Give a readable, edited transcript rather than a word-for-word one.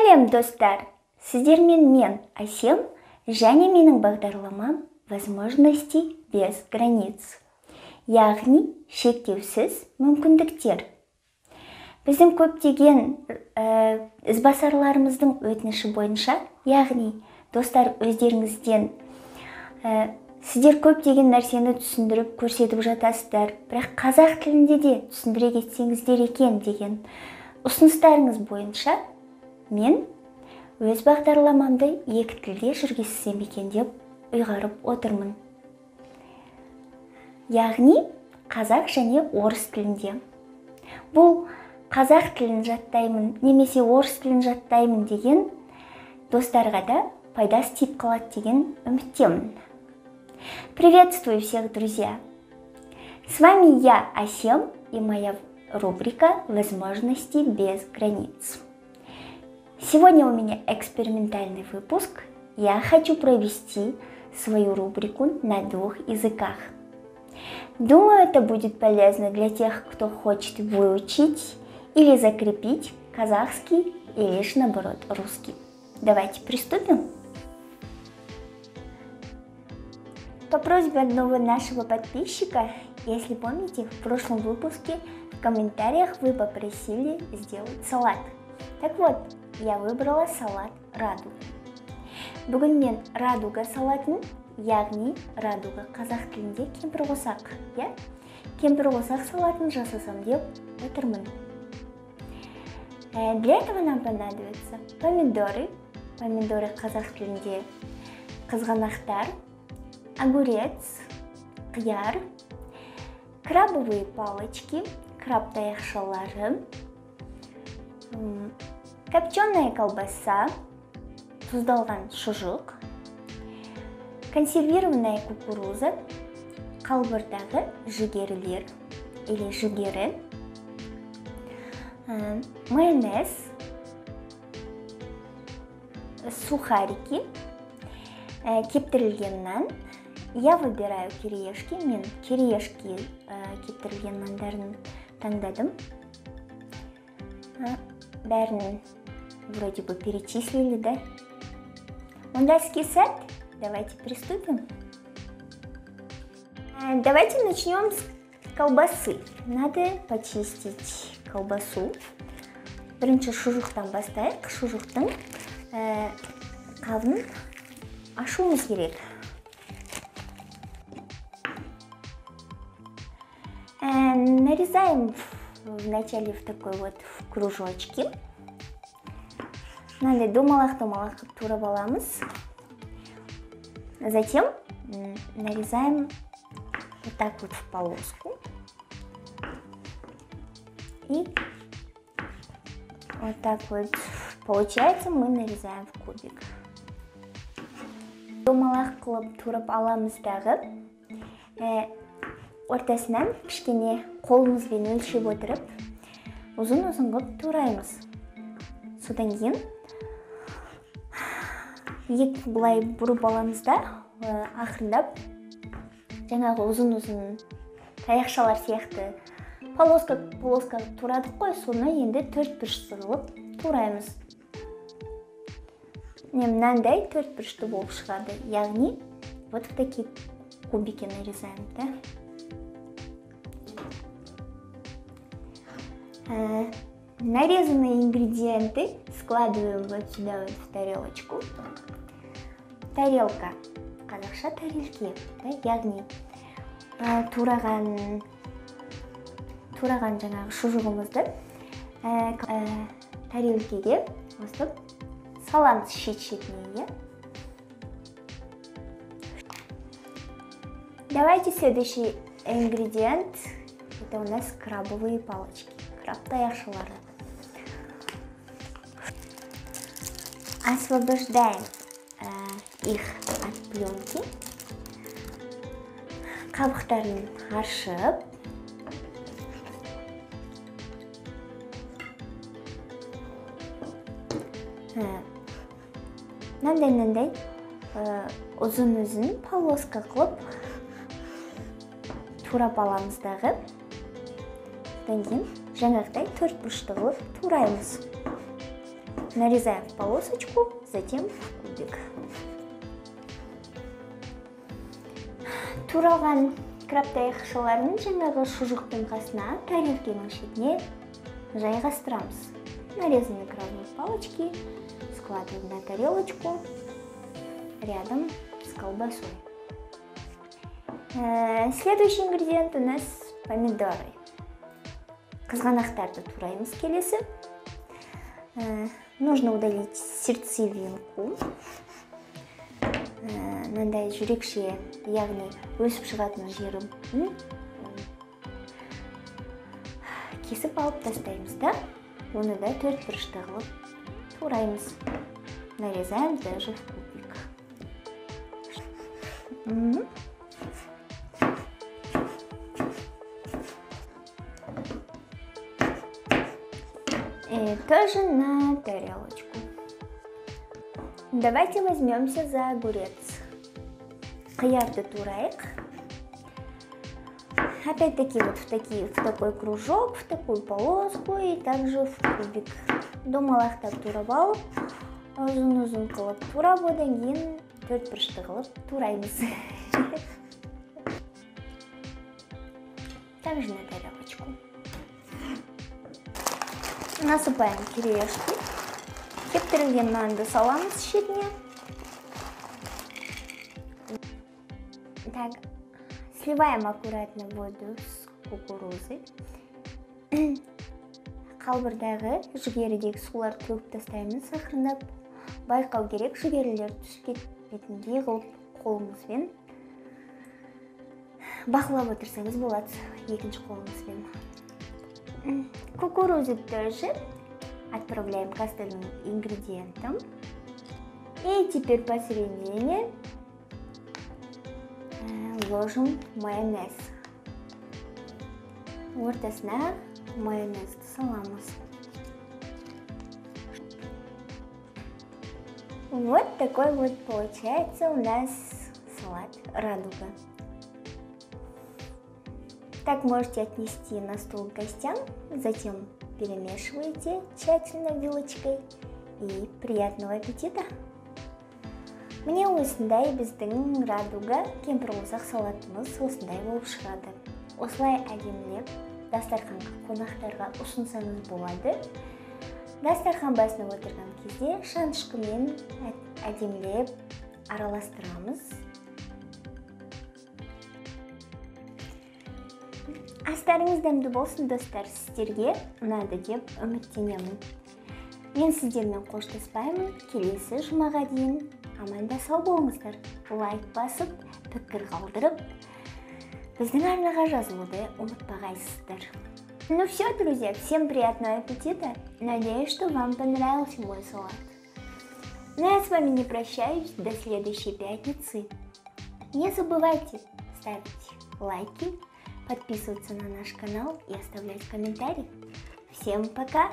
Сәлем достар! Сіздермен мен Асем және менің бағдарламам «Возможности без границ». Яғни шектеусіз мүмкіндіктер. Біздің көптеген ізбасарларымыздың өтініші бойынша, яғни достар өздеріңізден сіздер көптеген нәрсені түсіндіріп көрсетіп жатасыздар, бірақ қазақ тілінде де түсіндіре кетсеңіздер екен деген ұсыныстарыңыз бойынша мен өз бағдарламамды екі тілде жүргізсем екен деп ұйғарып отырмын. Яғни қазақ және орыс тілінде. Бұл қазақ тілін жаттаймын, немесе орыс тілін жаттаймын деген достарға да пайдасы тиіп қалады деген үміттемін. Приветствую всех, друзья! С вами я, Асем, и моя рубрика «Возможности без границ». Сегодня у меня экспериментальный выпуск. Я хочу провести свою рубрику на 2 языках. Думаю, это будет полезно для тех, кто хочет выучить или закрепить казахский или же наоборот русский. Давайте приступим. По просьбе одного нашего подписчика, если помните, в прошлом выпуске в комментариях вы попросили сделать салат. Так вот, я выбрала салат радуга. Бүгін мен радуга салатын, яғни радуга қазақ тілінде кемпірқосақ, кемпірқосақ салатын жасасам деп отырмын. Для этого нам понадобятся помидоры қазақ тілінде қызғанақтар, огурец, қияр, крабовые палочки, краб таяқшалары, копченая колбаса, тұздалған шұжық, консервированная кукуруза, қалбырдағы жүгерілер или жүгері, майонез, сухарики, кептірілген нан. Я выбираю кириешки, мен кириешки кептірілген нандарын таңдадым. Бәрін вроде бы перечислили, да? Ондайский сет. Давайте приступим. Давайте начнем с колбасы. Надо почистить колбасу. Бірінші шұжықтан бастайық. Шұжықтың қабын ашуымыз керек. Нарезаем вначале в такой вот кружочки. Надо домалақ турап аламыз. Затем нарезаем вот так вот в полоску. И вот так вот получается, мы нарезаем в кубик. Домалақ қылып турап аламыз дағы. Ортасынан кішкене қолымызбен өлшеп отырып, ұзын-ұзын қылып тураймыз. Содан кейін екі бұлай бұрып аламыз да, ақырындап жаңағы ұзын-ұзын таяқшалар сияқты полоска турадық қой, соны енді 4 бұрышты қылып тураймыз. Мынандай 4 бұрышты болып шығады, яғни вот в такие кубики нарезаем, да? Нарезанные ингредиенты складываем вот сюда вот в тарелочку. Тарелка, қазақша тарелке, да, яғни тураған жаңағы шұжығымызды тарелкеге өстіп саламыз шет-шетіне. Давайте следующий ингредиент. Это у нас крабовые палочки. Краб таяқшалары. Освобождаем их от пленки. Қабықтарын аршып. Нандай ұзын-ұзын полоска қылып турап аламыз дағы. Содан кейін жаңағыдай 4 бұрышты қылып тураймыз. Нарезаем в полосочку, затем в кубик. Туралған крабтай ақшаларын жаңағы шұжықтың қасына тарелкенің шетіне жайғастырамыз. Нарезанные крабовые палочки складываем на тарелочку рядом с колбасой. Следующий ингредиент у нас помидоры. Қызғанақтарды тураймыз келесі. Нужно удалить сердцевинку. Мынандай жүрекше, яғни өсіп шығатын жерін кесіп алып тастаймыз да, оны да 4 бұрышты қылып тураймыз. Нарезаем даже в кубик. И тоже на тарелочку. Давайте возьмемся за огурец. Қиярды турайық. Опять-таки вот в такой кружок, в такую полоску и также в кубик. Домалақтап турап алып, ұзын-ұзын қылып турап, одан кейін 4 бұрышты қылып тураймыз. Также на тарелочку. Насыпаем кириешки. Кептірілген нанды саламыз шетіне. Так, сливаем аккуратно воду с кукурузой. Қалбырдағы жүгерідегі сулар төгіп тастаймыз, ақырындап. Байқау керек, жүгерілер түсіп кетпейтіндей қылып қолыңызбен бақылап отырсаңыз болады, екінші қолыңызбен. Кукурузу тоже отправляем к остальным ингредиентам. И теперь посередине ложим майонез. Ортасына майонезді саламыз. Вот такой вот получается у нас салат радуга. Так можете отнести на стол гостям, затем перемешиваете тщательно вилочкой и приятного аппетита! Мне осындай біздің радуга кемпір-болсақ салатымыз осындай болып шығады. Осылай әдемілеп дастарханға қонақтарға ұсынсаңыз болады. Дастархан басына отырған кезде шанышқымен әдемілеп араластырамыз. Астарыңыз дәмді болсын, достар, сіздерге ұнады деп үміттенемін. Мен сіздермен қоштаспаймын. Келесі жұмаға дейін аманда сау болыңыздар. Лайк басып, пікір қалдырып, біздің арнаға жазылуды ұмытпағайсыздар. Ну все, друзья, всем приятного аппетита. Надеюсь, что вам понравился мой салат. Но я с вами не прощаюсь до следующей пятницы. Не забывайте ставить лайки, подписываться на наш канал и оставлять комментарии. Всем пока!